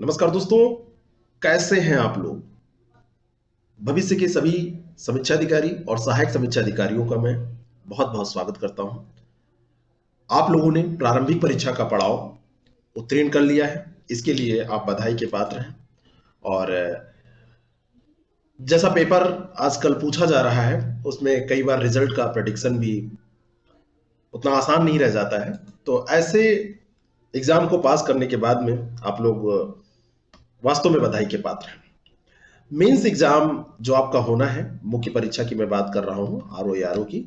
नमस्कार दोस्तों, कैसे हैं आप लोग। भविष्य के सभी समीक्षा अधिकारी और सहायक समीक्षा अधिकारियों का मैं बहुत बहुत स्वागत करता हूं। आप लोगों ने प्रारंभिक परीक्षा का पड़ाव उत्तीर्ण कर लिया है, इसके लिए आप बधाई के पात्र हैं। और जैसा पेपर आजकल पूछा जा रहा है उसमें कई बार रिजल्ट का प्रेडिक्शन भी उतना आसान नहीं रह जाता है। तो ऐसे एग्जाम को पास करने के बाद में आप लोग वास्तव में बधाई के पात्र हैं। मेंस एग्जाम जो आपका होना है, मुख्य परीक्षा की मैं बात कर रहा हूं, आरओ आरओ की।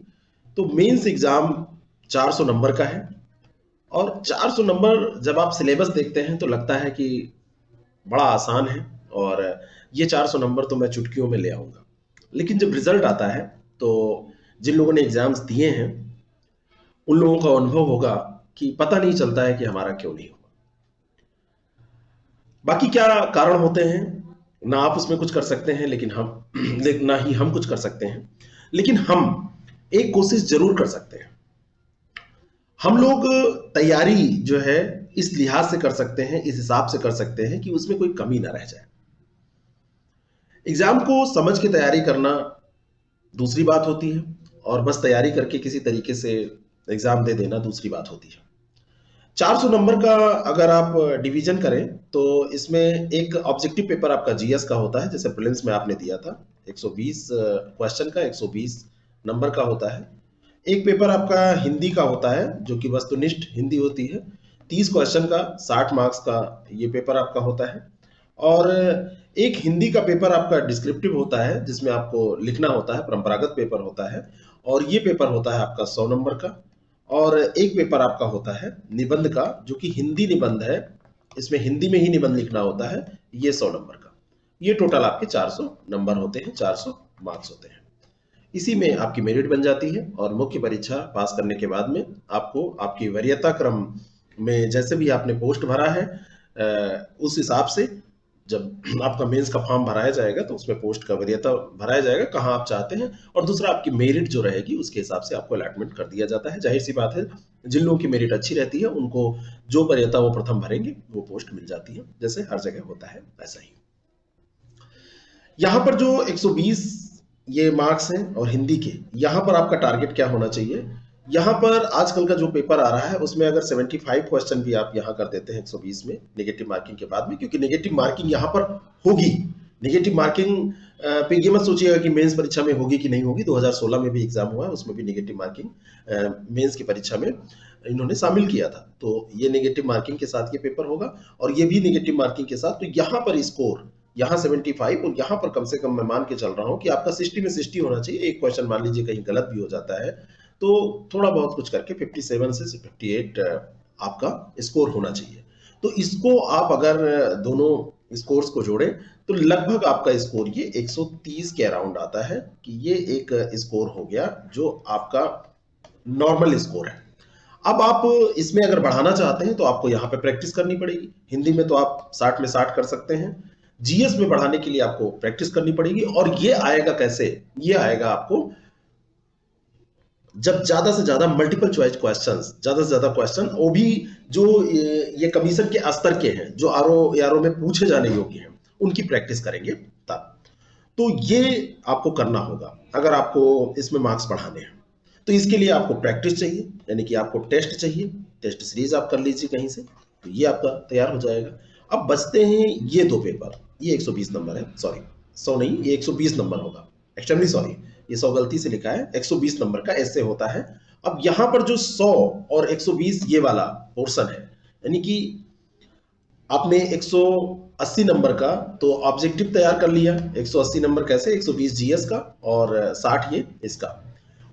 तो मेंस एग्जाम 400 नंबर का है। और 400 नंबर जब आप सिलेबस देखते हैं तो लगता है कि बड़ा आसान है और ये 400 नंबर तो मैं चुटकियों में ले आऊंगा। लेकिन जब रिजल्ट आता है तो जिन लोगों ने एग्जाम्स दिए हैं उन लोगों का अनुभव होगा कि पता नहीं चलता है कि हमारा क्यों नहीं हुआ। बाकी क्या कारण होते हैं ना आप उसमें कुछ कर सकते हैं, लेकिन ना ही हम कुछ कर सकते हैं। लेकिन हम एक कोशिश जरूर कर सकते हैं। हम लोग तैयारी जो है इस लिहाज से कर सकते हैं, इस हिसाब से कर सकते हैं कि उसमें कोई कमी ना रह जाए। एग्जाम को समझ के तैयारी करना दूसरी बात होती है और बस तैयारी करके किसी तरीके से एग्जाम दे देना दूसरी बात होती है। 400 नंबर का अगर आप डिवीजन करें तो इसमें एक ऑब्जेक्टिव पेपर आपका जीएस का होता है, जैसे प्रीलिम्स में आपने दिया था 120 क्वेश्चन का 120 नंबर का होता है। एक पेपर आपका हिंदी का होता है जो कि वस्तुनिष्ठ हिंदी होती है, 30 क्वेश्चन का 60 मार्क्स का ये पेपर आपका होता है। और एक हिंदी का पेपर आपका डिस्क्रिप्टिव होता है जिसमें आपको लिखना होता है, परंपरागत पेपर होता है और ये पेपर होता है आपका 100 नंबर का। और एक पेपर आपका होता है निबंध का जो कि हिंदी निबंध है, इसमें हिंदी में ही निबंध लिखना होता है, ये 100 नंबर का। ये टोटल आपके 400 नंबर होते हैं, 400 मार्क्स होते हैं। इसी में आपकी मेरिट बन जाती है और मुख्य परीक्षा पास करने के बाद में आपको आपकी वरीयता क्रम में जैसे भी आपने पोस्ट भरा है उस हिसाब से जब आपका मेंस का फॉर्म भराया जाएगा तो उसमें पोस्ट का वरीयता भराया जाएगा कहाँ आप चाहते हैं, और दूसरा आपकी मेरिट जो रहेगी उसके हिसाब से आपको अलॉटमेंट कर दिया जाता है। जाहिर सी बात है, जिन लोगों की मेरिट अच्छी रहती है उनको जो वरीयता वो प्रथम भरेंगे वो पोस्ट मिल जाती है, जैसे हर जगह होता है वैसा ही। यहाँ पर जो 120 ये मार्क्स हैं और हिंदी के, यहाँ पर आपका टारगेट क्या होना चाहिए। यहाँ पर आजकल का जो पेपर आ रहा है उसमें अगर 75 क्वेश्चन भी आप यहाँ कर देते हैं 120 में नेगेटिव मार्किंग के बाद में, क्योंकि नेगेटिव मार्किंग यहाँ पर होगी। नेगेटिव मार्किंग पे ये मत सोचिएगा कि मेंस परीक्षा में होगी कि नहीं होगी। 2016 में भी एग्जाम हुआ है, उसमें भी नेगेटिव मार्किंग मेंस की परीक्षा में इन्होंने शामिल किया था। तो ये नेगेटिव मार्किंग के साथ ये पेपर होगा और ये भी नेगेटिव मार्किंग के साथ। तो यहाँ पर स्कोर यहाँ 75 और यहाँ पर कम से कम मैं मान के चल रहा हूँ कि आपका 60 में 60 होना चाहिए। एक क्वेश्चन मान लीजिए कहीं गलत भी हो जाता है तो थोड़ा बहुत कुछ करके 57 से 58 आपका स्कोर होना चाहिए। तो इसको आप अगर दोनों स्कोर्स को जोड़ें तो लगभग आपका स्कोर ये 130 के अराउंड आता है कि ये एक स्कोर हो गया जो आपका नॉर्मल स्कोर है। अब आप इसमें अगर बढ़ाना चाहते हैं तो आपको यहाँ पे प्रैक्टिस करनी पड़ेगी। हिंदी में तो आप 60 में 60 कर सकते हैं, जीएस में बढ़ाने के लिए आपको प्रैक्टिस करनी पड़ेगी। और ये आएगा कैसे, ये आएगा आपको जब ज्यादा से ज्यादा मल्टीपल चॉइस क्वेश्चंस, ज्यादा से ज्यादा क्वेश्चन, वो भी जो ये कमीशन के स्तर के हैं, जो आरओ में पूछे जाने योग्य हैं, उनकी प्रैक्टिस करेंगे तब। तो ये आपको करना होगा अगर आपको इसमें मार्क्स बढ़ाने हैं। तो इसके लिए आपको प्रैक्टिस चाहिए, यानी कि आपको टेस्ट चाहिए। टेस्ट सीरीज आप कर लीजिए कहीं से, तो ये आपका तैयार हो जाएगा। अब बचते हैं ये दो पेपर, ये 120 नंबर है, सॉरी 100 नहीं, ये 120 नंबर होगा, एक्सट्रीमली सॉरी, ये 100 गलती से लिखा है, 120 नंबर का ऐसे होता है। अब यहाँ पर जो 100 और 120 ये वाला पोर्शन है, यानी कि आपने 180 नंबर का तो ऑब्जेक्टिव तैयार कर लिया। 180 नंबर कैसे, 120 जीएस का और 60 ये इसका।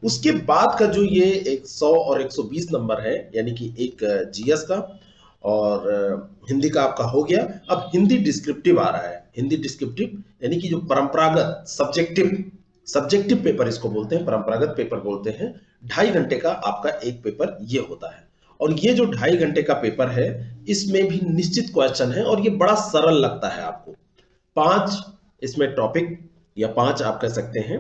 उसके बाद का जो ये 100 और 120 नंबर है, यानी कि एक जीएस का और हिंदी का आपका हो गया। अब हिंदी डिस्क्रिप्टिव आ रहा है। हिंदी डिस्क्रिप्टिव यानी कि जो परंपरागत सब्जेक्टिव सब्जेक्टिव पेपर इसको बोलते हैं, परंपरागत पेपर बोलते हैं। 2.5 घंटे का आपका एक पेपर ये होता है। और ये जो 2.5 घंटे का पेपर है इसमें भी निश्चित क्वेश्चन है और ये बड़ा सरल लगता है आपको। 5 इसमें टॉपिक या 5 आप कह सकते हैं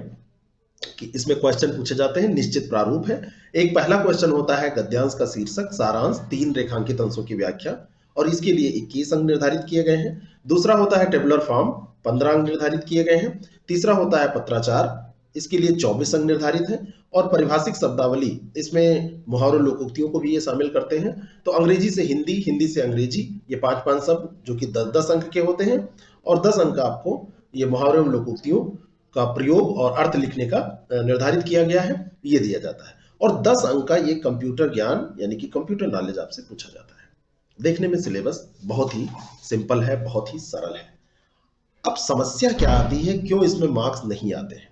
कि इसमें क्वेश्चन पूछे जाते हैं, निश्चित प्रारूप है। एक पहला क्वेश्चन होता है गद्यांश का शीर्षक, सारांश, 3 रेखांकित अंशों की व्याख्या। और इसके लिए 21 अंक निर्धारित किए गए हैं। दूसरा होता है टेबुलर फॉर्म, 15 अंक निर्धारित किए गए हैं। तीसरा होता है पत्राचार, इसके लिए 24 अंक निर्धारित हैं। और परिभाषिक शब्दावली, इसमें मुहावरों लोकोक्तियों को भी ये शामिल करते हैं। तो अंग्रेजी से हिंदी, हिंदी से अंग्रेजी, ये 5-5 शब्द जो कि 10-10 अंक के होते हैं। और 10 अंक का आपको ये मुहावरों लोकोक्तियों का प्रयोग और अर्थ लिखने का निर्धारित किया गया है, ये दिया जाता है। और 10 अंक का ये कंप्यूटर ज्ञान यानी कि कंप्यूटर नॉलेज आपसे पूछा जाता है। देखने में सिलेबस बहुत ही सिंपल है, बहुत ही सरल है। अब समस्या क्या आती है, क्यों इसमें मार्क्स नहीं आते हैं?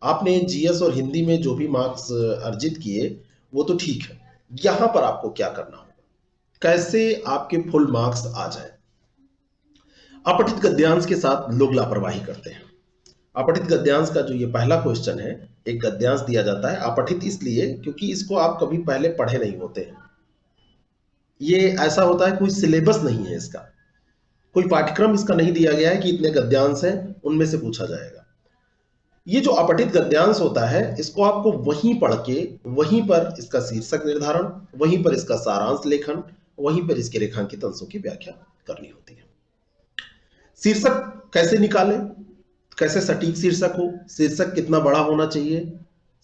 आपने जीएस और हिंदी में जो भी मार्क्स अर्जित किए वो तो ठीक है, यहां पर आपको क्या करना होगा, कैसे आपके फुल मार्क्स आ जाए। अपठित गद्यांश के साथ लोग लापरवाही करते हैं। अपठित गद्यांश का जो ये पहला क्वेश्चन है, एक गद्यांश दिया जाता है अपठित इसलिए क्योंकि इसको आप कभी पहले पढ़े नहीं होते हैं। ये ऐसा होता है, कोई सिलेबस नहीं है इसका, कोई पाठ्यक्रम इसका नहीं दिया गया है कि इतने गद्यांश हैं उनमें से पूछा जाएगा। ये जो अपठित गद्यांश होता है, इसको आपको वहीं पढ़ के वहीं पर इसका शीर्षक निर्धारण, वहीं पर इसका सारांश लेखन, वहीं पर इसके रेखांकित अंशों की व्याख्या करनी होती है। शीर्षक कैसे निकालें, कैसे सटीक शीर्षक हो, शीर्षक कितना बड़ा होना चाहिए,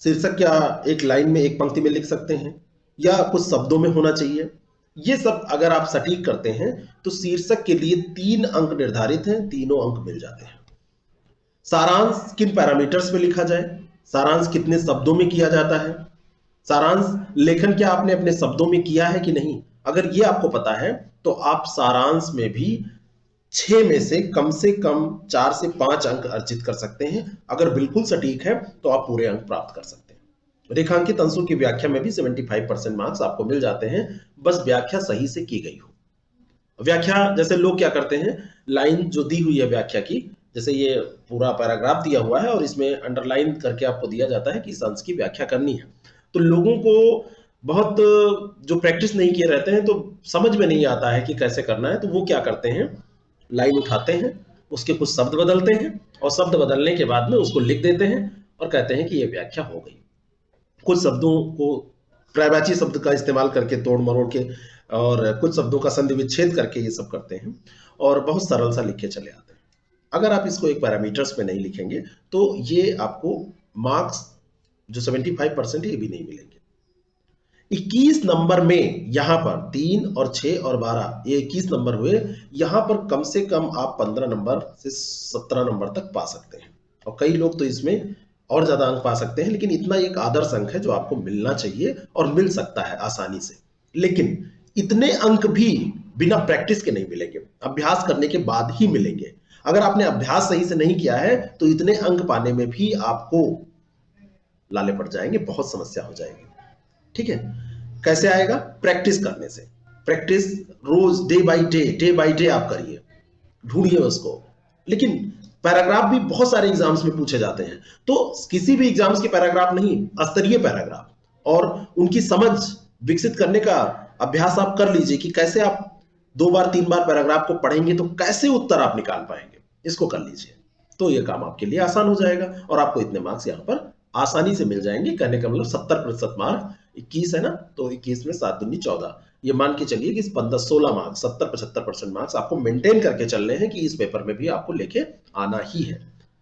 शीर्षक क्या एक लाइन में एक पंक्ति में लिख सकते हैं या कुछ शब्दों में होना चाहिए, ये सब अगर आप सटीक करते हैं तो शीर्षक के लिए 3 अंक निर्धारित हैं, तीनों अंक मिल जाते हैं। सारांश किन पैरामीटर्स में लिखा जाए, सारांश कितने शब्दों में किया जाता है, सारांश लेखन क्या आपने अपने शब्दों में किया है कि नहीं, अगर ये आपको पता है तो आप सारांश में भी 6 में से कम 4 से 5 अंक अर्जित कर सकते हैं। अगर बिल्कुल सटीक है तो आप पूरे अंक प्राप्त कर सकते हैं। रेखांकित अंशों की व्याख्या में भी 75% मार्क्स आपको मिल जाते हैं, बस व्याख्या सही से की गई हो। व्याख्या जैसे लोग क्या करते हैं, लाइन जो दी हुई है व्याख्या की, जैसे ये पूरा पैराग्राफ दिया हुआ है और इसमें अंडरलाइन करके आपको दिया जाता है कि इस अंश की व्याख्या करनी है, तो लोगों को बहुत जो प्रैक्टिस नहीं किए रहते हैं तो समझ में नहीं आता है कि कैसे करना है। तो वो क्या करते हैं, लाइन उठाते हैं, उसके कुछ शब्द बदलते हैं और शब्द बदलने के बाद में उसको लिख देते हैं और कहते हैं कि ये व्याख्या हो गई। कुछ शब्दों को पर्यायवाची शब्द का इस्तेमाल करके तोड़ मरोड़ के और कुछ शब्दों का संधि विच्छेद करके ये सब करते हैं और बहुत सरल सा लिखे चले आते हैं। अगर आप इसको एक पैरामीटर्स में नहीं लिखेंगे तो ये आपको मार्क्स जो 75% है ये भी नहीं मिलेंगे। 21 नंबर में यहां पर 3 और 6 और 12 ये 21 नंबर हुए, यहां पर कम से कम आप 15 नंबर से 17 नंबर तक पा सकते हैं और कई लोग तो इसमें और ज्यादा अंक पा सकते हैं, लेकिन इतना एक आदर्श अंक है जो आपको मिलना चाहिए और मिल सकता है आसानी से। लेकिन इतने अंक भी बिना प्रैक्टिस के नहीं मिलेंगे, अभ्यास करने के बाद ही मिलेंगे। अगर आपने अभ्यास सही से नहीं किया है तो इतने अंक पाने में भी आपको लाले पड़ जाएंगे, बहुत समस्या हो जाएगी। ठीक है, कैसे आएगा, प्रैक्टिस करने से। प्रैक्टिस रोज डे बाय डे आप करिए, ढूंढिए उसको। लेकिन पैराग्राफ भी बहुत सारे एग्जाम्स में पूछे जाते हैं, तो किसी भी एग्जाम्स के पैराग्राफ नहीं, स्तरीय पैराग्राफ और उनकी समझ विकसित करने का अभ्यास आप कर लीजिए कि कैसे आप 2 बार 3 बार पैराग्राफ को पढ़ेंगे तो कैसे उत्तर आप निकाल पाएंगे, इसको कर लीजिए तो ये काम आपके लिए आसान हो जाएगा और आपको इतने मार्क्स यहाँ पर आसानी से मिल जाएंगे। कहने का मतलब 70% मार्क, 21 है ना, तो 21 में 7 दूनी 14, ये मान के चलिए कि 16 मार्क्स, 70-75% मार्क्स आपको मेंटेन करके चलने हैं कि इस पेपर में भी आपको लेके आना ही है,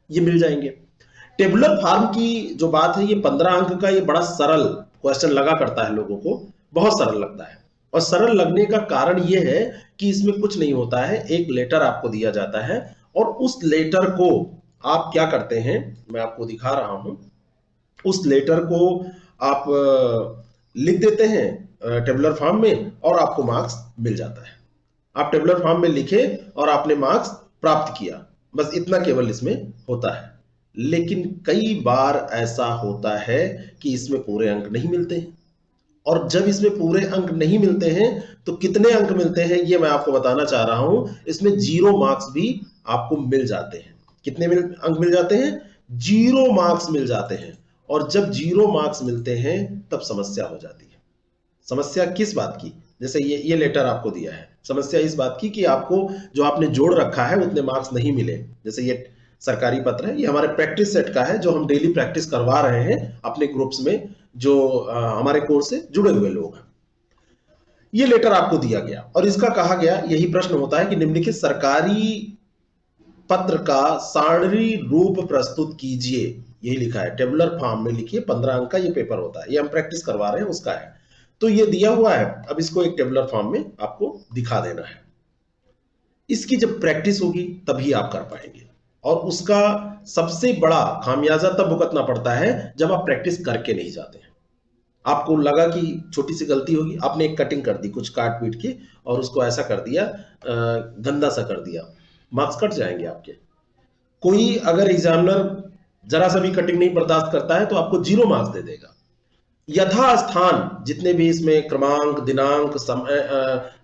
ये मिल जाएंगे। टेबुलर फॉर्म की जो बात है, ये 15 अंक का ये बड़ा सरल क्वेश्चन लगा करता है, लोगों को बहुत सरल लगता है। और सरल लगने का कारण ये है कि इसमें कुछ नहीं होता है, एक लेटर आपको दिया जाता है और उस लेटर को आप क्या करते हैं, मैं आपको दिखा रहा हूं, उस लेटर को आप लिख देते हैं टेबुलर फॉर्म में और आपको मार्क्स मिल जाता है। आप टेबुलर फॉर्म में लिखे और आपने मार्क्स प्राप्त किया, बस इतना केवल इसमें होता है। लेकिन कई बार ऐसा होता है कि इसमें पूरे अंक नहीं मिलते हैं, और जब इसमें पूरे अंक नहीं मिलते हैं तो कितने अंक मिलते हैं ये मैं आपको बताना चाह रहा हूं। इसमें 0 मार्क्स भी आपको मिल जाते हैं। कितने अंक मिल जाते हैं, 0 मार्क्स मिल जाते हैं। और जब 0 मार्क्स मिलते हैं तब समस्या हो जाती है। समस्या किस बात की, जैसे ये लेटर आपको दिया है, समस्या इस बात की कि आपको जो आपने जोड़ रखा है उतने मार्क्स नहीं मिले। जैसे ये सरकारी पत्र है, ये हमारे प्रैक्टिस सेट का है जो हम डेली प्रैक्टिस करवा रहे हैं अपने ग्रुप्स में, जो हमारे कोर्स से जुड़े हुए लोग हैं। ये लेटर आपको दिया गया और इसका कहा गया, यही प्रश्न होता है कि निम्नलिखित सरकारी पत्र का सारणी रूप प्रस्तुत कीजिए। यही लिखा है, टेबुलर फॉर्म में लिखिए। 15 अंक का ये पेपर होता है, ये हम प्रैक्टिस करवा रहे हैं उसका है। तो ये दिया हुआ है, अब इसको एक टेबुलर फॉर्म में आपको दिखा देना है। इसकी जब प्रैक्टिस होगी तभी आप कर पाएंगे, और उसका सबसे बड़ा खामियाजा तब भुगतना पड़ता है जब आप प्रैक्टिस करके नहीं जाते हैं। आपको लगा कि छोटी सी गलती होगी, आपने एक कटिंग कर दी कुछ काट पीट के और उसको ऐसा कर दिया, गंदा सा कर दिया, मार्क्स कट जाएंगे आपके। कोई अगर एग्जामिनर जरा सा भी कटिंग नहीं बर्दाश्त करता है तो आपको 0 मार्क्स दे देगा। यथास्थान जितने भी इसमें क्रमांक, दिनांक, समय,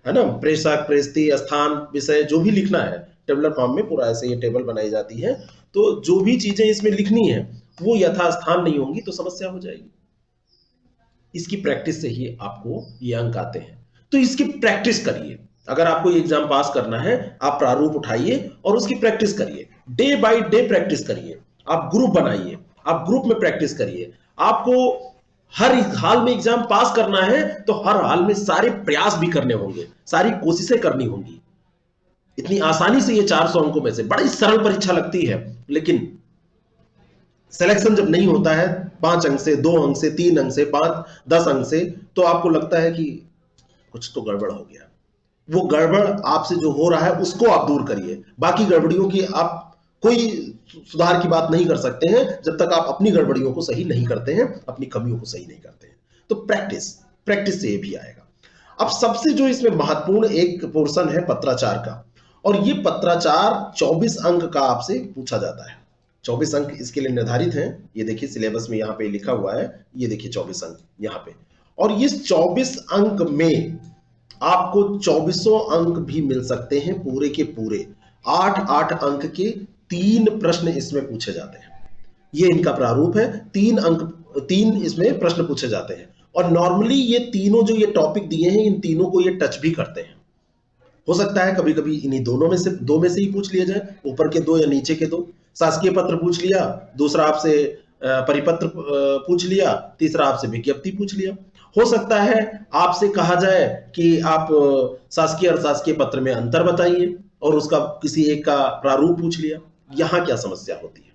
है ना, प्रेषक, प्रेषित, स्थान, विषय जो भी लिखना है टेबुलर फॉर्म में, पूरा ऐसे ये टेबल बनाई जाती है, तो जो भी चीजें इसमें लिखनी है वो यथास्थान नहीं होंगी तो समस्या हो जाएगी। इसकी प्रैक्टिस से ही आपको ये अंक आते हैं, तो इसकी प्रैक्टिस करिए। अगर आपको ये एग्जाम पास करना है, आप प्रारूप उठाइए और उसकी प्रैक्टिस करिए, डे बाय डे प्रैक्टिस करिए। आप ग्रुप बनाइए, आप ग्रुप में प्रैक्टिस करिए। आपको हर हाल में एग्जाम पास करना है तो हर हाल में सारे प्रयास भी करने होंगे, सारी कोशिशें करनी होंगी। इतनी आसानी से ये 400 अंकों में से बड़ी सरल परीक्षा लगती है, लेकिन सिलेक्शन जब नहीं होता है 5 अंक से, 2 अंक से, 3 अंक से, 5, 10 अंक से, तो आपको लगता है कि कुछ तो गड़बड़ हो गया। वो गड़बड़ आपसे जो हो रहा है उसको आप दूर करिए। बाकी गड़बड़ियों की आप कोई सुधार की बात नहीं कर सकते हैं जब तक आप अपनी गड़बड़ियों को सही नहीं करते हैं, अपनी कमियों को सही नहीं करते हैं। तो प्रैक्टिस से ये भी आएगा। अब सबसे जो इसमें महत्वपूर्ण एक पोर्शन है पत्राचार का, और ये पत्राचार 24 अंक का आपसे पूछा जाता है। 24 अंक इसके लिए निर्धारित हैं। ये देखिए सिलेबस में यहाँ पे लिखा हुआ है, ये देखिए 24 अंक यहाँ पे। और ये 24 अंक में आपको 24 अंक भी मिल सकते हैं, पूरे के पूरे 8-8 अंक के 3 प्रश्न इसमें पूछे जाते हैं। ये इनका प्रारूप है, 3 इसमें प्रश्न पूछे जाते हैं। और नॉर्मली ये तीनों जो ये टॉपिक दिए हैं, इन तीनों को ये टच भी करते हैं। हो सकता है कभी कभी इन्हीं दोनों में से 2 में से ही पूछ लिया जाए, ऊपर के 2 या नीचे के 2। शासकीय पत्र पूछ लिया, दूसरा आपसे परिपत्र पूछ लिया, तीसरा आपसे विज्ञप्ति पूछ लिया। हो सकता है आपसे कहा जाए कि आप शासकीय और शासकीय पत्र में अंतर बताइए, और उसका किसी एक का प्रारूप पूछ लिया। यहां क्या समस्या होती है?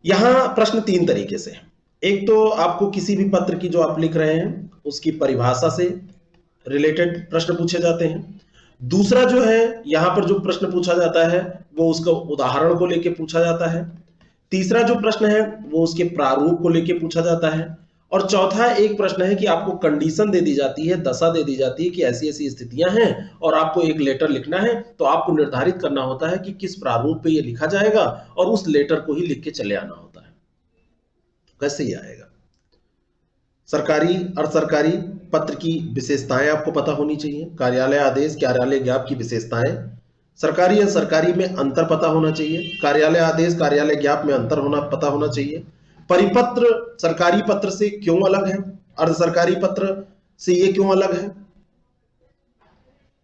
यहां प्रश्न 3 तरीके से। एक तो आपको किसी भी पत्र की जो आप लिख रहे हैं उसकी परिभाषा से रिलेटेड प्रश्न पूछे जाते हैं। दूसरा जो है यहां पर जो प्रश्न पूछा जाता है वो उसका उदाहरण को लेकर पूछा जाता है। तीसरा जो प्रश्न है वो उसके प्रारूप को लेकर पूछा जाता है। और चौथा एक प्रश्न है कि आपको कंडीशन दे दी जाती है, दशा दे दी जाती है कि ऐसी ऐसी स्थितियां हैं और आपको एक लेटर लिखना है, तो आपको निर्धारित करना होता है कि किस प्रारूप पे ये लिखा जाएगा और उस लेटर को ही लिख के चले आना होता है। कैसे ही आएगा? सरकारी और सरकारी पत्र की विशेषताएं आपको पता होनी चाहिए, कार्यालय आदेश, कार्यालय ज्ञापन की विशेषताएं। सरकारी या सरकारी में अंतर पता होना चाहिए, कार्यालय आदेश, कार्यालय ज्ञापन में अंतर पता होना चाहिए। परिपत्र सरकारी पत्र से क्यों अलग है, अर्ध सरकारी पत्र से ये क्यों अलग है,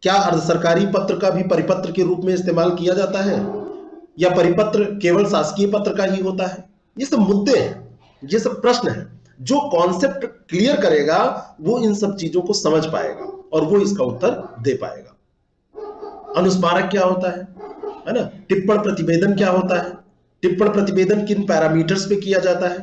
क्या अर्ध सरकारी पत्र का भी परिपत्र के रूप में इस्तेमाल किया जाता है या परिपत्र केवल शासकीय पत्र का ही होता है? ये सब मुद्दे हैं, ये सब प्रश्न हैं। जो कॉन्सेप्ट क्लियर करेगा वो इन सब चीजों को समझ पाएगा और वो इसका उत्तर दे पाएगा। अनुस्मारक क्या होता है ना? टिप्पण प्रतिवेदन क्या होता है? टिप्पण प्रतिवेदन किन पैरामीटर्स पे किया जाता है?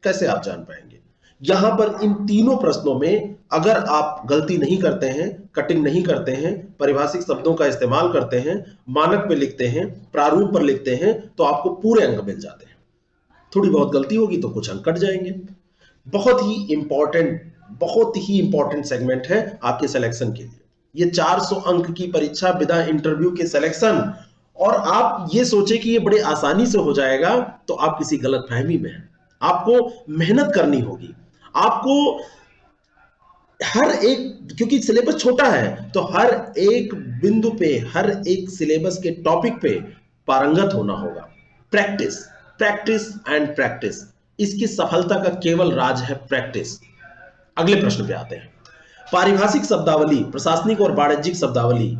कैसे आप जान पाएंगे? यहां पर इन तीनों प्रश्नों में अगर आप गलती नहीं करते हैं, कटिंग नहीं करते हैं, परिभाषिक शब्दों का इस्तेमाल करते हैं, मानक पे लिखते हैं, प्रारूप पर लिखते हैं, तो आपको पूरे अंक मिल जाते हैं। थोड़ी बहुत गलती होगी तो कुछ अंक कट जाएंगे। बहुत ही इंपॉर्टेंट सेगमेंट है आपके सिलेक्शन के लिए। ये 400 अंक की परीक्षा विदा इंटरव्यू के सिलेक्शन, और आप ये सोचे कि ये बड़े आसानी से हो जाएगा तो आप किसी गलतफहमी में हैं। आपको मेहनत करनी होगी, आपको हर एक, क्योंकि सिलेबस छोटा है तो हर एक बिंदु पे, हर एक सिलेबस के टॉपिक पे पारंगत होना होगा। प्रैक्टिस, प्रैक्टिस एंड प्रैक्टिस, इसकी सफलता का केवल राज है प्रैक्टिस। अगले प्रश्न पे आते हैं। पारिभाषिक शब्दावली, प्रशासनिक और वाणिज्यिक शब्दावली,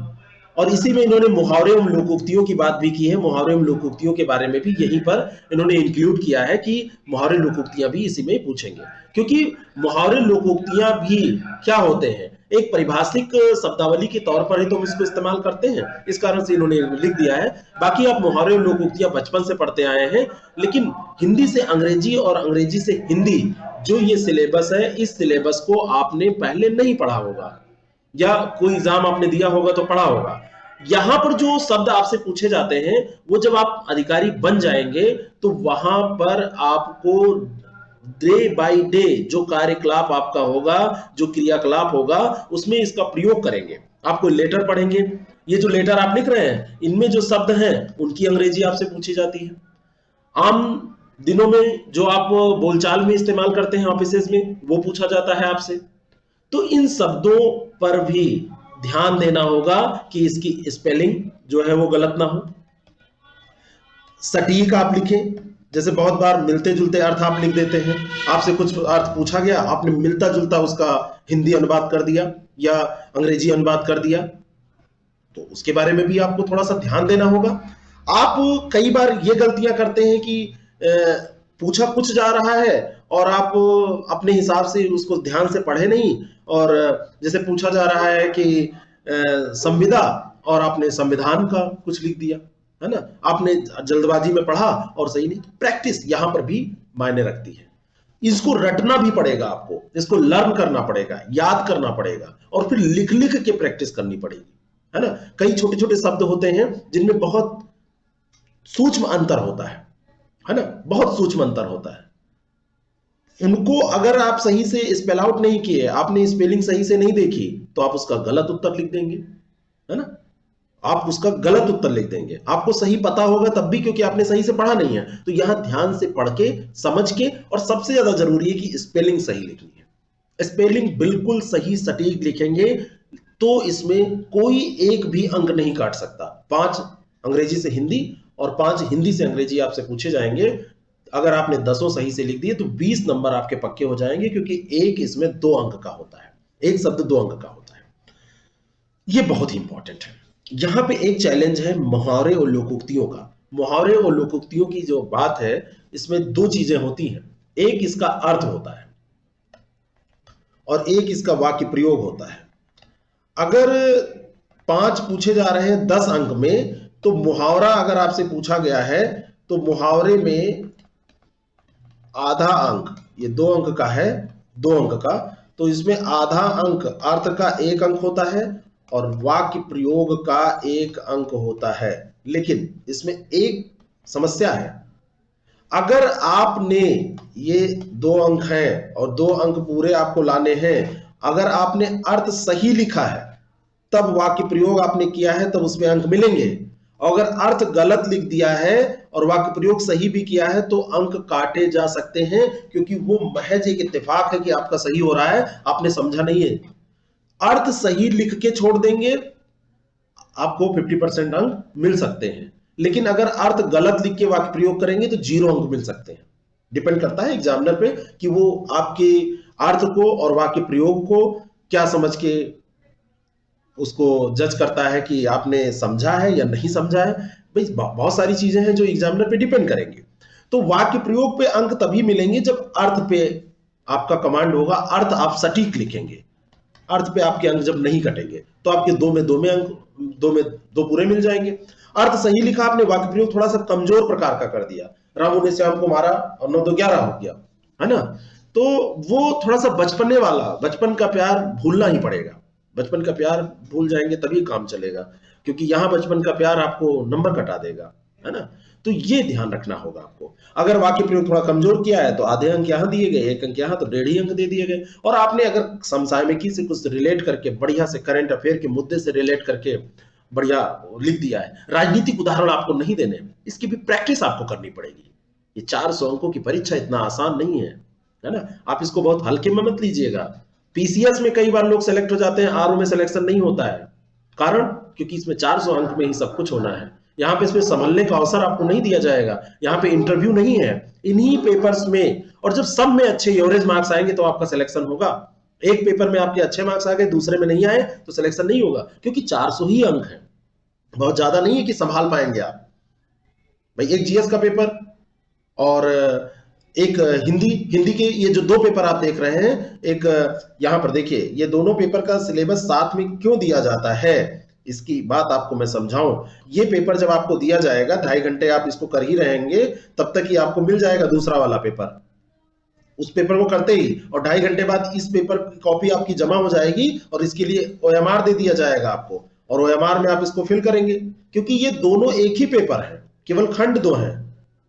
और इसी में इन्होंने मुहावरे एवं लोकोक्तियों की बात भी की है। मुहावरे एवं लोकोक्तियों के बारे में भी यहीं पर इन्होंने इंक्लूड किया है कि मुहावरे लोकोक्तियां भी इसी में पूछेंगे, क्योंकि मुहावरे लोकोक्तियां भी क्या होते हैं, एक पारिभाषिक शब्दावली के तौर पर ही तो हम इसको इस्तेमाल करते हैं, इस कारण से इन्होंने लिख दिया है। बाकी आप मुहावरे और लोकोक्तियां बचपन से पढ़ते आए हैं, लेकिन हिंदी से अंग्रेजी और अंग्रेजी से हिंदी जो ये सिलेबस है, इस सिलेबस को आपने पहले नहीं पढ़ा होगा, या कोई एग्जाम आपने दिया होगा तो पढ़ा होगा। यहां पर जो शब्द आपसे पूछे जाते हैं, वो जब आप अधिकारी बन जाएंगे तो वहां पर आपको डे बाय डे जो कार्यकलाप आपका होगा, जो क्रियाकलाप होगा, उसमें इसका प्रयोग करेंगे। आपको लेटर पढ़ेंगे, ये जो लेटर आप लिख रहे हैं, इनमें जो शब्द हैं उनकी अंग्रेजी आपसे पूछी जाती है। आम दिनों में जो आप बोलचाल में इस्तेमाल करते हैं ऑफिसेज में, वो पूछा जाता है आपसे। तो इन शब्दों पर भी ध्यान देना होगा कि इसकी स्पेलिंग जो है वो गलत ना हो। सटीक आप लिखें, जैसे बहुत बार मिलते जुलते अर्थ आप लिख देते हैं, आपसे कुछ अर्थ पूछा गया, आपने मिलता जुलता उसका हिंदी अनुवाद कर दिया या अंग्रेजी अनुवाद कर दिया, तो उसके बारे में भी आपको थोड़ा सा ध्यान देना होगा। आप कई बार ये गलतियां करते हैं कि पूछा कुछ जा रहा है और आप अपने हिसाब से उसको ध्यान से पढ़े नहीं, और जैसे पूछा जा रहा है कि संविदा, और आपने संविधान का कुछ लिख दिया, है ना, आपने जल्दबाजी में पढ़ा और सही नहीं। प्रैक्टिस यहां पर भी मायने रखती है। इसको रटना भी पड़ेगा, आपको इसको लर्न करना पड़ेगा, याद करना पड़ेगा, और फिर लिख लिख के प्रैक्टिस करनी पड़ेगी, है ना। कई छोटे छोटे शब्द होते हैं जिनमें बहुत सूक्ष्म अंतर होता है ना, बहुत सूक्ष्म अंतर होता है। उनको अगर आप सही से स्पेल आउट नहीं किए, आपने स्पेलिंग सही से नहीं देखी, तो आप उसका गलत उत्तर लिख देंगे, है ना, आप उसका गलत उत्तर लिख देंगे। आपको सही पता होगा तब भी, क्योंकि आपने सही से पढ़ा नहीं है। तो यहां ध्यान से पढ़ के, समझ के, और सबसे ज्यादा जरूरी है कि स्पेलिंग सही लिखनी है। स्पेलिंग बिल्कुल सही सटीक लिखेंगे तो इसमें कोई एक भी अंक नहीं काट सकता। 5 अंग्रेजी से हिंदी और 5 हिंदी से अंग्रेजी आपसे पूछे जाएंगे। अगर आपने 10 सही से लिख दिए तो 20 नंबर आपके पक्के हो जाएंगे, क्योंकि एक इसमें 2 अंक का होता है, एक शब्द 2 अंक का होता है। यह बहुत ही इंपॉर्टेंट है। यहां पे एक चैलेंज है मुहावरे और लोकोक्तियों का। मुहावरे और लोकोक्तियों की जो बात है, इसमें 2 चीजें होती हैं। एक इसका अर्थ होता है और एक इसका वाक्य प्रयोग होता है। अगर 5 पूछे जा रहे हैं 10 अंक में, तो मुहावरा अगर आपसे पूछा गया है तो मुहावरे में आधा अंक, ये 2 अंक का है, 2 अंक का, तो इसमें आधा अंक अर्थ का 1 अंक होता है और वाक्य प्रयोग का 1 अंक होता है। लेकिन इसमें एक समस्या है। अगर आपने ये 2 अंक हैं और 2 अंक पूरे आपको लाने हैं, अगर आपने अर्थ सही लिखा है तब वाक्य प्रयोग आपने किया है, तब उसमें अंक मिलेंगे। अगर अर्थ गलत लिख दिया है और वाक्य प्रयोग सही भी किया है तो अंक काटे जा सकते हैं, क्योंकि वो महज एक इत्तेफाक है कि आपका सही हो रहा है, आपने समझा नहीं है। अर्थ सही लिख के छोड़ देंगे, आपको 50% अंक मिल सकते हैं, लेकिन अगर अर्थ गलत लिख के वाक्य प्रयोग करेंगे तो 0 अंक मिल सकते हैं। डिपेंड करता है एग्जामिनर पे कि वो आपके अर्थ को और वाक्य प्रयोग को क्या समझ के उसको जज करता है कि आपने समझा है या नहीं समझा है। भाई बहुत सारी चीजें हैं जो एग्जामिनर पे डिपेंड करेंगे। तो वाक्य प्रयोग पे अंक तभी मिलेंगे जब अर्थ पे आपका कमांड होगा, अर्थ आप सटीक लिखेंगे। अर्थ पे आपके अंक जब नहीं कटेंगे तो आपके 2 में 2 में अंक, 2 में 2 पूरे मिल जाएंगे। अर्थ सही लिखा आपने, वाक्य प्रयोग थोड़ा सा कमजोर प्रकार का कर दिया, रामू ने श्याम को मारा और 9 2 11 हो गया, है ना, तो वो थोड़ा सा बचपने वाला, बचपन का प्यार भूलना ही पड़ेगा। बचपन का प्यार भूल जाएंगे तभी काम चलेगा, क्योंकि यहां बचपन का प्यार आपको नंबर कटा देगा, है ना। तो ये ध्यान रखना होगा आपको। अगर वाक्य प्रयोग थोड़ा कमजोर किया है तो आधे अंक यहां दिए गए, 1 अंक यहां, तो 1.5 अंक दे दिए गए। और आपने अगर समसामयिकी से कुछ रिलेट करके बढ़िया से, करंट अफेयर के मुद्दे से रिलेट करके बढ़िया लिख दिया है, राजनीतिक उदाहरण आपको नहीं देने, इसकी भी प्रैक्टिस आपको करनी पड़ेगी। ये 400 अंकों की परीक्षा इतना आसान नहीं है ना। आप इसको बहुत हल्के में मत लीजिएगा। पीसीएस में कई बार लोग सेलेक्ट हो जाते हैं, आरओ में सिलेक्शन नहीं होता है। कारण, क्योंकि इसमें 400 अंक में ही सब कुछ होना है। यहाँ पे इसमें संभलने का अवसर आपको नहीं दिया जाएगा। यहाँ पे इंटरव्यू नहीं है, इन्हीं पेपर्स में। और जब सब में अच्छे एवरेज मार्क्स आएंगे तो आपका सिलेक्शन होगा। एक पेपर में आपके अच्छे मार्क्स आ गए, दूसरे में नहीं आए तो सिलेक्शन नहीं होगा, क्योंकि 400 ही अंक है, बहुत ज्यादा नहीं है कि संभाल पाएंगे आप। भाई एक जीएस का पेपर और एक हिंदी हिंदी के ये जो दो पेपर आप देख रहे हैं, एक यहां पर देखिए, ये दोनों पेपर का सिलेबस साथ में क्यों दिया जाता है, इसकी बात आपको मैं समझाऊं। ये पेपर जब आपको दिया जाएगा, 2.5 घंटे आप इसको कर ही रहेंगे, तब तक ही आपको मिल जाएगा दूसरा वाला पेपर। उस पेपर को करते ही और 2.5 घंटे बाद इस पेपर की कॉपी आपकी जमा हो जाएगी और इसके लिए ओएमआर दे दिया जाएगा आपको, और ओएमआर में आप इसको फिल करेंगे, क्योंकि ये दोनों एक ही पेपर है, केवल खंड दो हैं,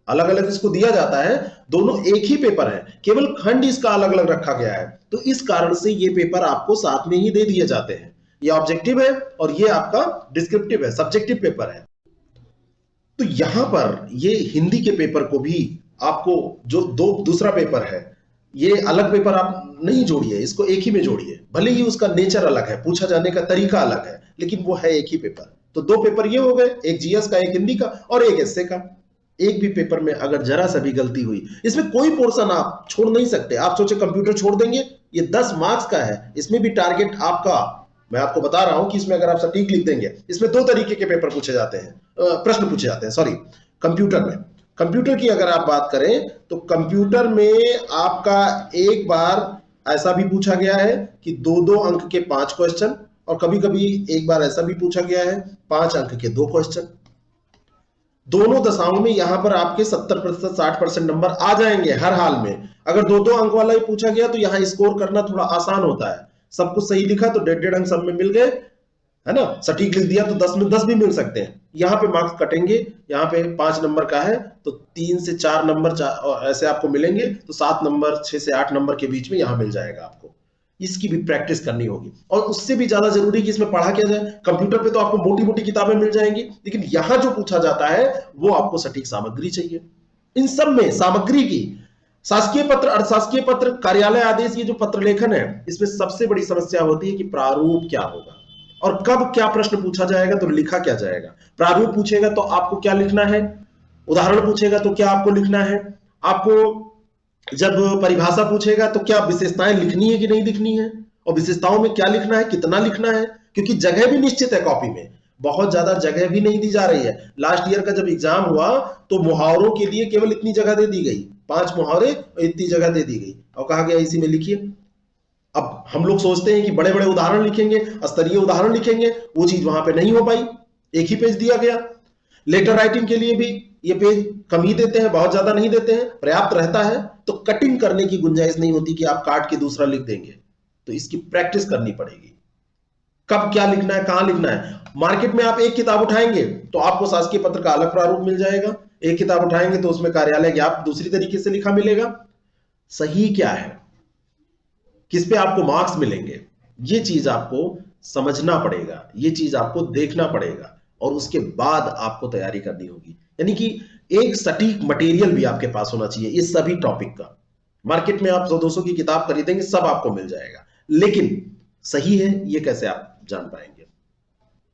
अलग अलग इसको दिया जाता है, दोनों एक ही पेपर है, केवल खंड इसका अलग अलग रखा गया है। तो इस कारण से ये पेपर आपको साथ में ही दे दिए जाते हैं। ये ऑब्जेक्टिव है और ये आपका डिस्क्रिप्टिव है, सब्जेक्टिव पेपर है। तो यहां पर ये हिंदी के पेपर को भी आपको, जो दूसरा पेपर है, ये अलग पेपर आप नहीं जोड़िए, इसको एक ही में जोड़िए। भले ही उसका नेचर अलग है, पूछा जाने का तरीका अलग है, लेकिन वो है एक ही पेपर। तो दो पेपर ये हो गए, एक जीएस का, एक हिंदी का और एक एसए का। एक भी पेपर में अगर जरा सा भी गलती हुई, इसमें कोई पोर्शन आप छोड़ नहीं सकते। आप सोचे कंप्यूटर छोड़ देंगे, ये 10 मार्क्स का है, इसमें भी टारगेट आपका, मैं आपको बता रहा हूं कि इसमें अगर आप सटीक लिख देंगे, इसमें 2 तरीके के पेपर पूछे जाते हैं, प्रश्न पूछे जाते हैं, सॉरी, कंप्यूटर में। कंप्यूटर की अगर आप बात करें तो कंप्यूटर में आपका एक बार ऐसा भी पूछा गया है कि 2-2 अंक के 5 क्वेश्चन, और कभी कभी एक बार ऐसा भी पूछा गया है 5 अंक के 2 क्वेश्चन। दोनों दशाओं में यहां पर आपके 70% 60% नंबर आ जाएंगे हर हाल में। अगर 2-2 अंक वाला ही पूछा गया तो यहां स्कोर करना थोड़ा आसान होता है। सब कुछ सही लिखा तो 1.5 अंक सब में मिल गए, है ना, सटीक लिख दिया तो 10 में 10 भी मिल सकते हैं। यहां पे मार्क्स कटेंगे, यहां पे 5 नंबर का है तो 3 से 4 नंबर ऐसे आपको मिलेंगे, तो 7 नंबर 6 से 8 नंबर के बीच में यहां मिल जाएगा आपको। इसकी भी प्रैक्टिस करनी होगी, और उससे भी ज्यादा जरूरी कि इसमें पढ़ा क्या जाए। कंप्यूटर पे तो आपको मोटी मोटी किताबें मिल जाएंगी, लेकिन यहां जो पूछा जाता है वो आपको सटीक सामग्री चाहिए। इन सब में सामग्री की, शासकीय पत्र, अर्धशासकीय पत्र, कार्यालय आदेश, ये जो पत्र लेखन है, इसमें सबसे बड़ी समस्या होती है कि प्रारूप क्या होगा और कब क्या प्रश्न पूछा जाएगा तो लिखा क्या जाएगा। प्रारूप पूछेगा तो आपको क्या लिखना है, उदाहरण पूछेगा तो क्या आपको लिखना है, आपको जब परिभाषा पूछेगा तो क्या विशेषताएं लिखनी है कि नहीं लिखनी है, और विशेषताओं में क्या लिखना है, कितना लिखना है, क्योंकि जगह भी निश्चित है कॉपी में, बहुत ज्यादा जगह भी नहीं दी जा रही है। लास्ट ईयर का जब एग्जाम हुआ तो मुहावरों के लिए केवल इतनी जगह दे दी गई, 5 मुहावरे और इतनी जगह दे दी गई, और कहा गया इसी में लिखिए। अब हम लोग सोचते हैं कि बड़े बड़े उदाहरण लिखेंगे, स्तरीय उदाहरण लिखेंगे, वो चीज वहां पे नहीं हो पाई, एक ही पेज दिया गया। लेटर राइटिंग के लिए भी ये पेज कम ही देते हैं, बहुत ज्यादा नहीं देते हैं, पर्याप्त रहता है, तो कटिंग करने की गुंजाइश नहीं होती कि आप काट के दूसरा लिख देंगे। तो इसकी प्रैक्टिस करनी पड़ेगी, कब क्या लिखना है, कहां लिखना है। मार्केट में आप एक किताब उठाएंगे तो आपको शासकीय पत्र का अलग प्रारूप मिल जाएगा, एक किताब उठाएंगे तो उसमें कार्यालय ज्ञाप दूसरी तरीके से लिखा मिलेगा। सही क्या है, किस पे आपको मार्क्स मिलेंगे, ये चीज आपको समझना पड़ेगा, ये चीज आपको देखना पड़ेगा, और उसके बाद आपको तैयारी करनी होगी। यानी कि एक सटीक मटेरियल भी आपके पास होना चाहिए ये सभी टॉपिक का। मार्केट में आप 100-200 की किताब खरीदेंगे, सब आपको मिल जाएगा, लेकिन सही है ये कैसे आप जान पाएंगे,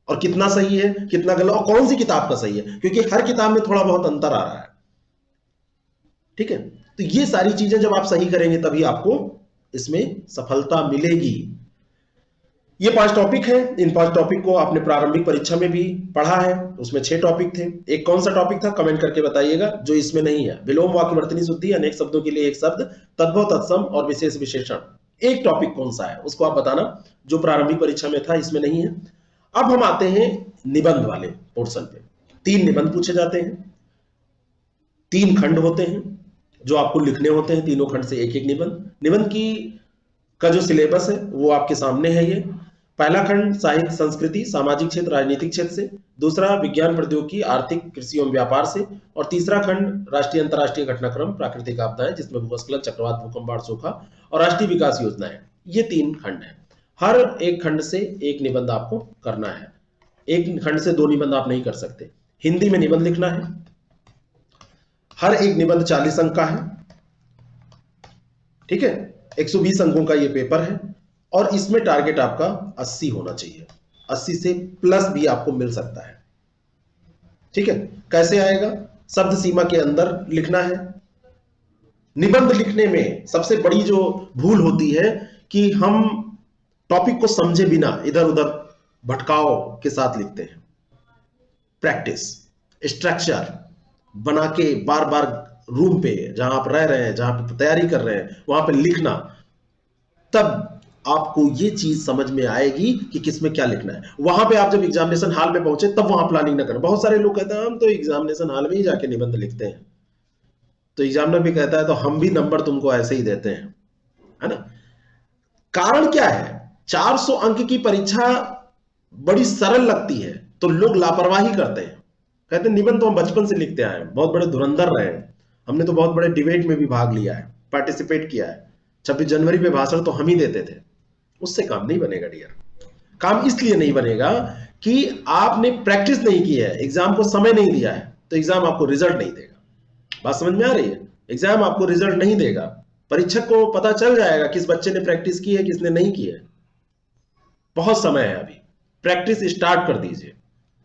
और कितना सही है कितना गलत, और कौन सी किताब का सही है, क्योंकि हर किताब में थोड़ा बहुत अंतर आ रहा है। ठीक है, तो ये सारी चीजें जब आप सही करेंगे तभी आपको इसमें सफलता मिलेगी। ये 5 टॉपिक हैं, इन 5 टॉपिक को आपने प्रारंभिक परीक्षा में भी पढ़ा है, उसमें 6 टॉपिक थे। एक कौन सा टॉपिक था कमेंट करके बताइएगा जो इसमें नहीं है। विलोम, वाक्यवर्तनी शुद्धि, अनेक शब्दों के लिए एक शब्द, तद्भव, तत्सम और विशेष विशेषण, एक टॉपिक कौन सा है उसको आप बताना, जो प्रारंभिक परीक्षा में था इसमें नहीं है। अब हम आते हैं निबंध वाले पोर्शन पे। 3 निबंध पूछे जाते हैं, 3 खंड होते हैं जो आपको लिखने होते हैं, तीनों खंड से एक एक निबंध। निबंध की का जो सिलेबस है वो आपके सामने है। ये पहला खंड साहित्य संस्कृति सामाजिक क्षेत्र राजनीतिक क्षेत्र से, दूसरा विज्ञान प्रौद्योगिकी आर्थिक कृषि एवं व्यापार से, और तीसरा खंड राष्ट्रीय अंतर्राष्ट्रीय घटनाक्रम प्राकृतिक आपदाएं जिसमें भूस्खलन चक्रवात भूकंप बाढ़ सूखा और राष्ट्रीय विकास योजनाएं। ये 3 खंड है, हर एक खंड से एक निबंध आपको करना है, एक खंड से 2 निबंध आप नहीं कर सकते। हिंदी में निबंध लिखना है, हर एक निबंध 40 अंक का है। ठीक है, 120 अंकों का ये पेपर है, और इसमें टारगेट आपका 80 होना चाहिए, 80 से प्लस भी आपको मिल सकता है। ठीक है, कैसे आएगा, शब्द सीमा के अंदर लिखना है। निबंध लिखने में सबसे बड़ी जो भूल होती है कि हम टॉपिक को समझे बिना इधर उधर भटकाव के साथ लिखते हैं। प्रैक्टिस, स्ट्रक्चर बना के बार बार रूम पे जहां आप रह रहे हैं, जहां पे तैयारी कर रहे हैं, वहां पे लिखना, तब आपको ये चीज समझ में आएगी कि किसमें क्या लिखना है। वहां पे आप जब एग्जामिनेशन हॉल में पहुंचे तब वहां प्लानिंग ना करें। बहुत सारे लोग कहते हैं हम तो एग्जामिनेशन हॉल में ही जाके निबंध लिखते हैं, तो एग्जामिनर भी कहता है तो हम भी नंबर तुमको ऐसे ही देते हैं, है ना। कारण क्या है? 400 अंक की परीक्षा बड़ी सरल लगती है तो लोग लापरवाही करते हैं, कहते हैं निबंध तो हम बचपन से लिखते आए हैं, बहुत बड़े धुरंधर रहे हैं, हमने तो बहुत बड़े डिबेट में भी भाग लिया है, पार्टिसिपेट किया है, 26 जनवरी पे भाषण तो हम ही देते थे। उससे काम नहीं बनेगा डियर। काम इसलिए नहीं बनेगा कि आपने प्रैक्टिस नहीं की है, एग्जाम को समय नहीं दिया है, तो एग्जाम आपको रिजल्ट नहीं देगा। बात समझ में आ रही है? एग्जाम आपको रिजल्ट नहीं देगा। परीक्षक को पता चल जाएगा किस बच्चे ने प्रैक्टिस की है, किसने नहीं की है। बहुत समय है अभी, प्रैक्टिस स्टार्ट कर दीजिए,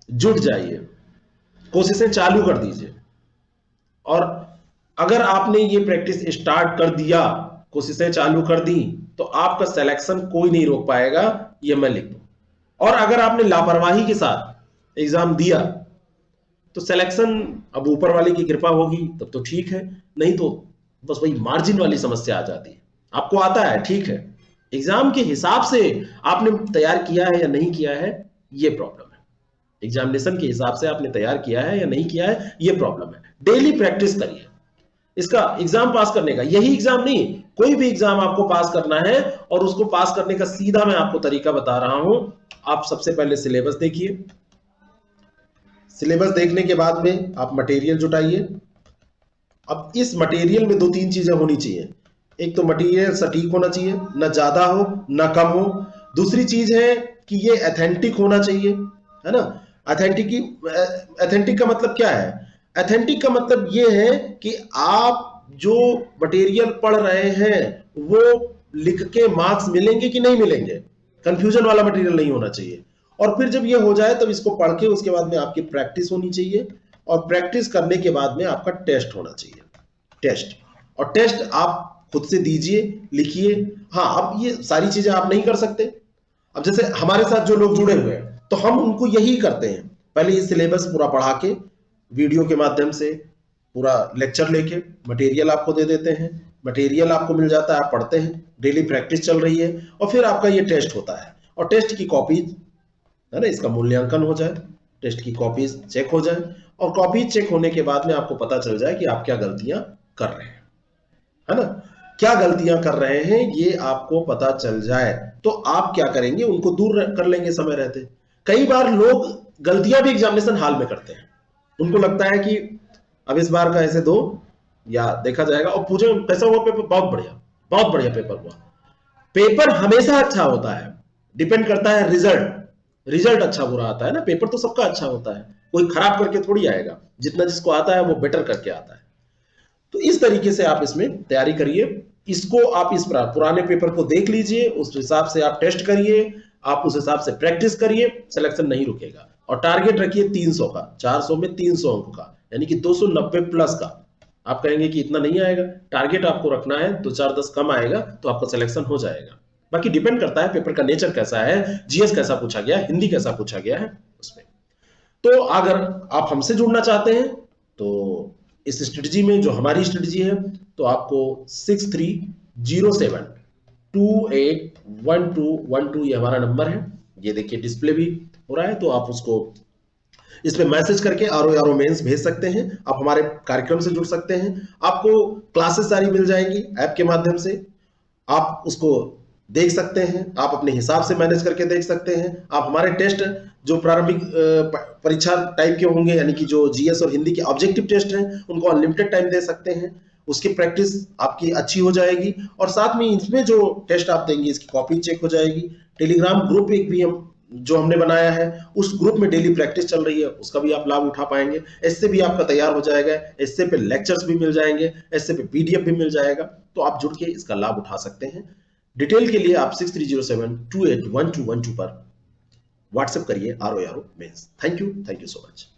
जुट जाइए, कोशिशें चालू कर दीजिए। और अगर आपने ये प्रैक्टिस स्टार्ट कर दिया, कोशिशें चालू कर दी, तो आपका सिलेक्शन कोई नहीं रोक पाएगा, ये मैं लिख दूं। और अगर आपने लापरवाही के साथ एग्जाम दिया तो सिलेक्शन अब ऊपर वाले की कृपा होगी तब तो ठीक है, नहीं तो बस वही मार्जिन वाली समस्या आ जाती है। आपको आता है ठीक है, एग्जाम के हिसाब से आपने तैयार किया है या नहीं किया है, ये प्रॉब्लम है। एग्जामिनेशन के हिसाब से आपने तैयार किया है या नहीं किया है, ये प्रॉब्लम है। डेली प्रैक्टिस करिए इसका। एग्जाम पास करने का, यही एग्जाम नहीं, कोई भी एग्जाम आपको पास करना है, और उसको पास करने का सीधा मैं आपको तरीका बता रहा हूं। आप सबसे पहले सिलेबस देखिए, सिलेबस देखने के बाद में आप मटेरियल जुटाइए। अब इस मटेरियल में दो तीन चीजें होनी चाहिए। एक तो मटेरियल सटीक होना चाहिए, ना ज्यादा हो ना कम हो। दूसरी चीज है कि ये एथेंटिक होना चाहिए, है ना। एथेंटिक का मतलब क्या है? एथेंटिक का मतलब ये है कि आप जो मटेरियल पढ़ रहे हैं वो लिख के मार्क्स मिलेंगे कि नहीं मिलेंगे, कंफ्यूजन वाला मटेरियल नहीं होना चाहिए। और फिर जब ये हो जाए तब इसको पढ़ के उसके बाद में आपकी प्रैक्टिस होनी चाहिए, और प्रैक्टिस करने के बाद में आपका टेस्ट होना चाहिए। टेस्ट, और टेस्ट आप खुद से दीजिए, लिखिए। हाँ, अब ये सारी चीजें आप नहीं कर सकते। अब जैसे हमारे साथ जो लोग जुड़े हुए हैं तो हम उनको यही करते हैं, पहले ये सिलेबस पूरा पढ़ा के वीडियो के माध्यम से पूरा लेक्चर लेके मटेरियल आपको दे देते हैं। मटेरियल आपको मिल जाता है, आप पढ़ते हैं, डेली प्रैक्टिस चल रही है, और फिर आपका ये टेस्ट होता है। और टेस्ट की कॉपीज, है ना, इसका मूल्यांकन हो जाए, टेस्ट की कॉपीज चेक हो जाए, और कॉपीज चेक होने के बाद में आपको पता चल जाए कि आप क्या गलतियां कर रहे हैं, है ना। क्या गलतियां कर रहे हैं ये आपको पता चल जाए तो आप क्या करेंगे, उनको दूर कर लेंगे समय रहते। कई बार लोग गलतियां भी एग्जामिनेशन हॉल में करते हैं, उनको लगता है कि अब इस बार का ऐसे दो या देखा जाएगा, और पूछे कैसा हुआ पेपर, बहुत बढ़िया, बहुत बढ़िया पेपर हुआ। पेपर हमेशा अच्छा होता है, डिपेंड करता है रिजल्ट। रिजल्ट अच्छा बुरा आता है ना, पेपर तो सबका अच्छा होता है, कोई खराब करके थोड़ी आएगा, जितना जिसको आता है वो बेटर करके आता है। तो इस तरीके से आप इसमें तैयारी करिए। इसको आप इस पुराने पेपर को देख लीजिए, उस हिसाब से आप टेस्ट करिए, आप उस हिसाब से प्रैक्टिस करिए, सिलेक्शन नहीं रुकेगा। और टारगेट रखिए 300 का, 400 में 300 अंक का, यानी कि 290 प्लस का। आप कहेंगे कि इतना नहीं आएगा, टारगेट आपको रखना है, 2-4-10 कम आएगा तो आपका सिलेक्शन हो जाएगा। बाकी डिपेंड करता है पेपर का नेचर कैसा है, जीएस कैसा पूछा गया है, हिंदी कैसा पूछा गया है उसमें। तो अगर आप हमसे जुड़ना चाहते हैं तो इस स्ट्रेटजी में, जो हमारी स्ट्रेटजी है, तो आपको 6307281212 ये हमारा नंबर है, ये देखिए डिस्प्ले भी हो रहा है, तो आप उसको इस पे मैसेज करके आरो मेंस भेज सकते हैं। आप हमारे कार्यक्रम से जुड़ सकते हैं, आपको क्लासेस सारी मिल जाएंगी ऐप के माध्यम से, आप उसको देख सकते हैं, आप अपने हिसाब से मैनेज करके देख सकते हैं। आप हमारे टेस्ट जो प्रारंभिक परीक्षा टाइप के होंगे, यानी कि जो जीएस और हिंदी के ऑब्जेक्टिव टेस्ट हैं, उनको अनलिमिटेड टाइम दे सकते हैं, उसकी प्रैक्टिस आपकी अच्छी हो जाएगी। और साथ में इसमें जो टेस्ट आप देंगे इसकी कॉपी चेक हो जाएगी। टेलीग्राम ग्रुप एक भी हम जो हमने बनाया है, उस ग्रुप में डेली प्रैक्टिस चल रही है, उसका भी आप लाभ उठा पाएंगे। इससे भी आपका तैयार हो जाएगा, इससे पे लेक्चर्स भी मिल जाएंगे, इससे पे पीडीएफ भी मिल जाएगा, तो आप जुड़ के इसका लाभ उठा सकते हैं। डिटेल के लिए आप 6307281212 पर व्हाट्सएप करिए आरो मेंस। Thank you so much.